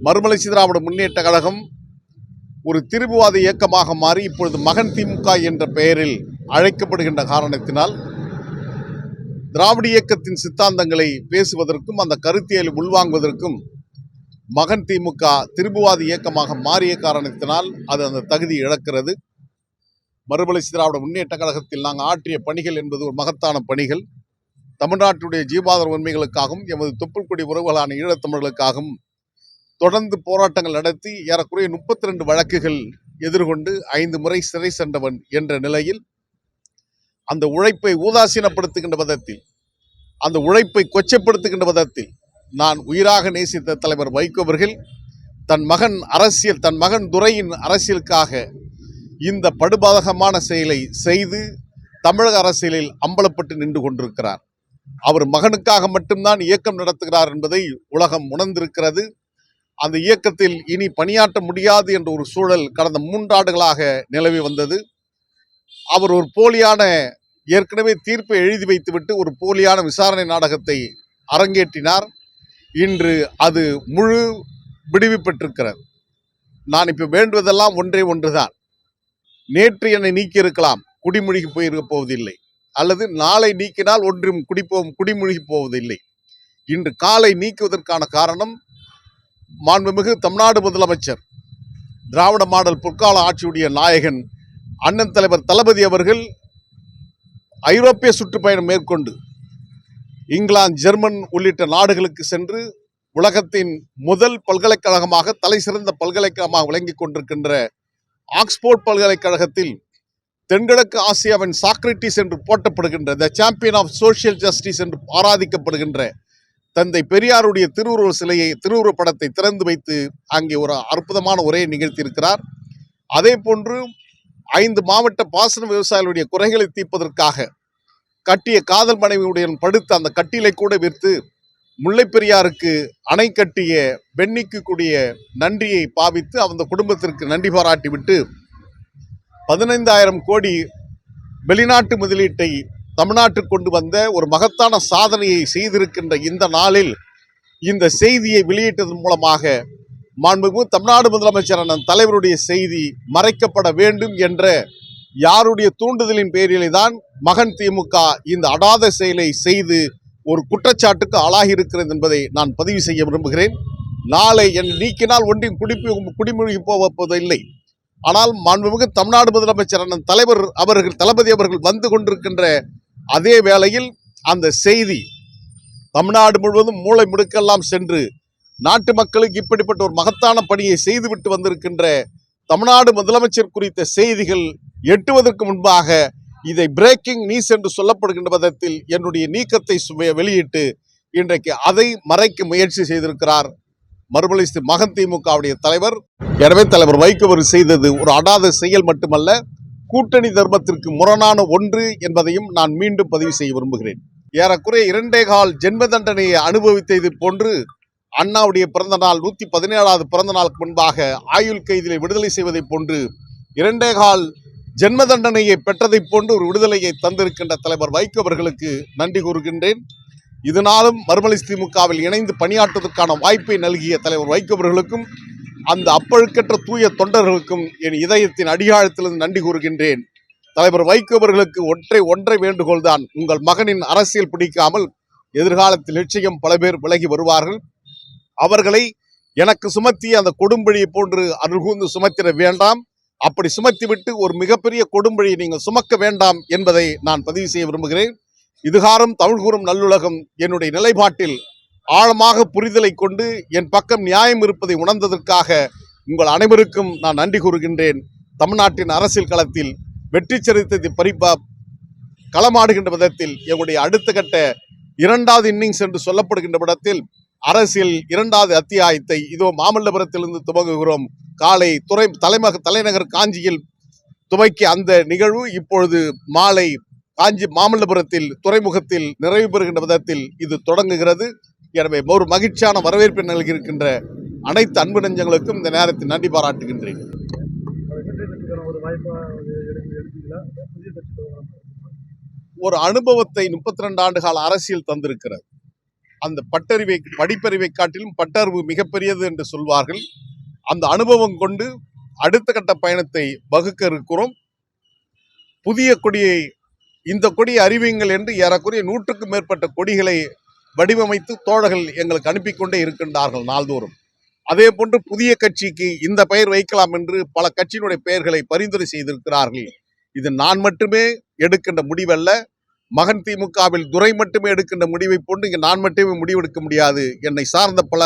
மறுமலர்ச்சி திராவிட முன்னேற்ற கழகம் ஒரு திரிபுவாத இயக்கமாக மாறி இப்பொழுது மகன் திமுக என்ற பெயரில் அழைக்கப்படுகின்ற காரணத்தினால் திராவிட இயக்கத்தின் சித்தாந்தங்களை பேசுவதற்கும் அந்த கருத்தியலை உள்வாங்குவதற்கும் மகன் திமுக திரிபுவாத இயக்கமாக மாறிய காரணத்தினால் அது அந்த தகுதி இழக்கிறது. மறுமலர்ச்சி திராவிட முன்னேற்ற கழகத்தில் நாங்கள் ஆற்றிய பணிகள் என்பது ஒரு மகத்தான பணிகள். தமிழ்நாட்டுடைய ஜீவாதார உரிமைகளுக்காகவும் எமது தொப்புள் கொடி உறவுகளான ஈழத்தமிழர்களுக்காகவும் தொடர்ந்து போராட்டங்கள் நடத்தி ஏறக்குறைய 32 வழக்குகள் எதிர்கொண்டு 5 முறை சிறை சென்றவன் என்ற நிலையில் அந்த உழைப்பை ஊதாசீனப்படுத்துகின்ற விதத்தில், அந்த உழைப்பை கொச்சைப்படுத்துகின்ற விதத்தில் நான் உயிராக நேசித்த தலைவர் வைகோ அவர்கள் தன் மகன் துரையின் அரசியலுக்காக இந்த படுபாதகமான செயலை செய்து தமிழக அரசியலில் அம்பலப்பட்டு நின்று கொண்டிருக்கிறார். அவர் மகனுக்காக மட்டும்தான் இயக்கம் நடத்துகிறார் என்பதை உலகம் உணர்ந்திருக்கிறது. அந்த இயக்கத்தில் இனி பணியாற்ற முடியாது என்ற ஒரு சூழல் கடந்த 3 ஆண்டுகளாக நிலவி வந்தது. அவர் ஒரு போலியான ஏற்கனவே தீர்ப்பை எழுதி வைத்துவிட்டு ஒரு போலியான விசாரணை நாடகத்தை அரங்கேற்றினார். இன்று அது முழு விடுவி பெற்றிருக்கிறது. நான் இப்ப வேண்டுவதெல்லாம் ஒன்றே ஒன்றுதான். நேற்று என்னை நீக்கி இருக்கலாம், குடிமொழிக்கு போயிருக்க போவதில்லை. அல்லது நாளை நீக்கினால் ஒன்றும் குடிமொழிக்கு போவதில்லை. இன்று காலை நீக்குவதற்கான காரணம் மாண்புமிகு தமிழ்நாடு முதலமைச்சர், திராவிட மாடல் பொற்கால ஆட்சியுடைய நாயகன் அண்ணன் தலைவர் தளபதி அவர்கள் ஐரோப்பிய சுற்றுப்பயணம் மேற்கொண்டு இங்கிலாந்து, ஜெர்மன் உள்ளிட்ட நாடுகளுக்கு சென்று உலகத்தின் முதல் பல்கலைக்கழகமாக, தலை சிறந்த பல்கலைக்கழகமாக விளங்கிக் கொண்டிருக்கின்ற ஆக்ஸ்போர்ட் பல்கலைக்கழகத்தில் தென்கிழக்கு ஆசியாவின் சாக்ரட்டிஸ் என்று போற்றப்படுகின்ற the champion of social justice என்று ஆராதிக்கப்படுகின்ற தந்தை பெரியாருடைய திருவுருவ படத்தை திறந்து வைத்து அங்கே ஒரு அற்புதமான உரையை நிகழ்த்தியிருக்கிறார். அதே போன்று 5 மாவட்ட பாசன விவசாயிகளுடைய குறைகளை தீர்ப்பதற்காக கட்டிய காதல் மனைவியுடன் படுத்த அந்த கட்டிலை கூட விற்று முல்லை பெரியாருக்கு அணை கட்டிய பெண்ணிக்கு கூடிய நன்றியை பாவித்து அந்த குடும்பத்திற்கு நன்றி பாராட்டி விட்டு 15,000 கோடி வெளிநாட்டு முதலீட்டை தமிழ்நாட்டுக்கு கொண்டு வந்த ஒரு மகத்தான சாதனையை செய்திருக்கின்ற இந்த நாளில் இந்த செய்தியை வெளியிட்டதன் மூலமாக மாண்புமிகு தமிழ்நாடு முதலமைச்சரான தலைவருடைய செய்தி மறைக்கப்பட வேண்டும் என்ற யாருடைய தூண்டுதலின் பேரிலே தான் மகன் திமுக இந்த அடாத செயலை செய்து ஒரு குற்றச்சாட்டுக்கு ஆளாகி இருக்கிறது என்பதை நான் பதிவு செய்ய விரும்புகிறேன். நாளை என்னை நீக்கினால் ஒன்றின் குடிமொழிக்கு போவதில்லை. ஆனால் மாண்புமிகு தமிழ்நாடு முதலமைச்சரான தளபதி அவர்கள் வந்து கொண்டிருக்கின்ற அதே வேளையில் அந்த செய்தி தமிழ்நாடு முழுவதும் மூளை முடுக்கெல்லாம் சென்று நாட்டு மக்களுக்கு இப்படிப்பட்ட ஒரு மகத்தான பணியை செய்துவிட்டு வந்திருக்கின்ற தமிழ்நாடு முதலமைச்சர் குறித்த செய்திகள் எட்டுவதற்கு முன்பாக இதை பிரேக்கிங் நியூஸ் என்று சொல்லப்படுகின்ற விதத்தில் என்னுடைய நீக்கத்தை வெளியிட்டு இன்றைக்கு அதை மறைக்க முயற்சி செய்திருக்கிறார் மறுமலர்ச்சி மகன் திமுகவுடைய தலைவர். எனவே தலைவர் வைகோ செய்தது ஒரு அடாத செயல் மட்டுமல்ல, கூட்டணி தர்மத்திற்கு முரணான ஒன்று என்பதையும் நான் மீண்டும் பதிவு செய்ய விரும்புகிறேன். ஏறக்குறைய 2.25 ஜென்ம தண்டனையை அனுபவித்தது போன்று அண்ணாவுடைய பிறந்த நாள் 117வது பிறந்த நாளுக்கு முன்பாக ஆயுள் கைதிலை விடுதலை செய்வதை போன்று 2.25 ஜென்ம தண்டனையை பெற்றதை போன்று ஒரு விடுதலையை தந்திருக்கின்ற தலைவர் வைகோ அவர்களுக்கு நன்றி கூறுகின்றேன். இதனாலும் மறுமலர்ச்சி திமுகவில் இணைந்து பணியாற்றுவதற்கான வாய்ப்பை நல்கிய தலைவர் வைகோ அவர்களுக்கும் அந்த அப்பழுக்கற்ற தூய தொண்டர்களுக்கும் என் இதயத்தின் அடியாழத்திலிருந்து நன்றி கூறுகின்றேன். தலைவர் வைகோ அவர்களுக்கு ஒன்றை வேண்டுகோள் தான். உங்கள் மகனின் அரசியல் பிடிக்காமல் எதிர்காலத்தில் நிச்சயம் பல பேர் விலகி வருவார்கள். அவர்களை எனக்கு சுமத்திய அந்த கொடும்பழியை போன்று அருள்கூர்ந்து சுமத்திட வேண்டாம். அப்படி சுமத்திவிட்டு ஒரு மிகப்பெரிய கொடும்பழியை நீங்கள் சுமக்க வேண்டாம் என்பதை நான் பதிவு செய்ய விரும்புகிறேன். இதுகாரம் தமிழ் கூறும் நல்லுலகம் என்னுடைய நிலைப்பாட்டில் ஆழமாக புரிதலை கொண்டு என் பக்கம் நியாயம் இருப்பதை உணர்ந்ததற்காக உங்கள் அனைவருக்கும் நான் நன்றி கூறுகின்றேன். தமிழ்நாட்டின் அரசியல் களத்தில் வெற்றி சரித்திரத்தை களமாடுகின்ற விதத்தில் எங்களுடைய அடுத்த கட்ட 2வது இன்னிங்ஸ் என்று சொல்லப்படுகின்ற விடத்தில் அரசியல் 2வது அத்தியாயத்தை இதோ மாமல்லபுரத்திலிருந்து துவங்குகிறோம். காலை தலைநகர் காஞ்சியில் துவக்கிய அந்த நிகழ்வு இப்பொழுது மாலை மாமல்லபுரத்தில் துறைமுகத்தில் நிறைவு பெறுகின்ற விதத்தில் இது தொடங்குகிறது. எனவே ஒரு மகிழ்ச்சியான வரவேற்பை நல்கியிருக்கின்ற அனைத்து அன்பு நெஞ்சங்களுக்கும் இந்த நேரத்தில் நன்றி பாராட்டுகின்றேன். ஒரு அனுபவத்தை 32 ஆண்டு கால அரசியல் தந்திருக்கிறது. அந்த படிப்பறிவை காட்டிலும் பட்டறிவு மிகப்பெரியது என்று சொல்வார்கள். அந்த அனுபவம் கொண்டு அடுத்த கட்ட பயணத்தை வகுக்க இருக்கிறோம். புதிய கொடியை இந்த கொடியை அறிவியுங்கள் என்று ஏறக்குறைய 100க்கும் மேற்பட்ட கொடிகளை வடிவமைத்து தோழர்கள் எங்களுக்கு அனுப்பி கொண்டே இருக்கின்றார்கள் நாள்தோறும். அதே போன்று புதிய கட்சிக்கு இந்த பெயர் வைக்கலாம் என்று பல கட்சியினுடைய பெயர்களை பரிந்துரை செய்திருக்கிறார்கள். இது நான் மட்டுமே எடுக்கின்ற முடிவல்ல. மகன் திமுகவில் துரை மட்டுமே எடுக்கின்ற முடிவை போன்று இங்கே நான் மட்டுமே முடிவெடுக்க முடியாது. என்னை சார்ந்த பல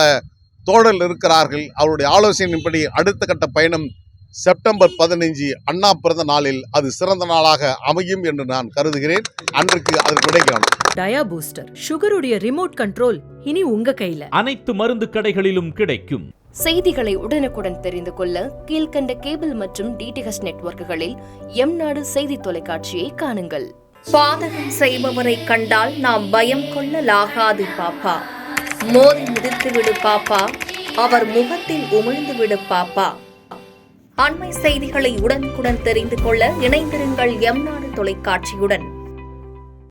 தோழர்கள் இருக்கிறார்கள். அவருடைய ஆலோசனையின்படி அடுத்த கட்ட பயணம் செப்டம்பர் 15 அண்ணா பிறந்த நாளில் அது சிறந்த நாளாக அமையும் என்று நான் கருதுகிறேன். அன்றைக்கு அதற்கு விடை காணும். டயா பூஸ்டர் சுகருடைய ரிமோட் கண்ட்ரோல் இனி உங்க கையில. அனைத்து மருந்து கடைகளிலும் கிடைக்கும். செய்திகளை உடனுக்குடன் தெரிந்து கொள்ள கீழ்கண்ட கேபிள் மற்றும் டிடிஎச் நெட்வொர்க்குகளில் எம்நாடு செய்தி தொலைக்காட்சியை காணுங்கள். பாதகம் செய்பவரை கண்டால் நாம் பயம் கொள்ளலாகாது பாப்பா. மோதி மிதித்து விடு பாப்பா, அவர் முகத்தில் உமிழ்ந்து விடு பாப்பா. அண்மை செய்திகளை உடனுக்குடன் தெரிந்து கொள்ள இணைந்திருங்கள் எம்நாடு தொலைக்காட்சியுடன்.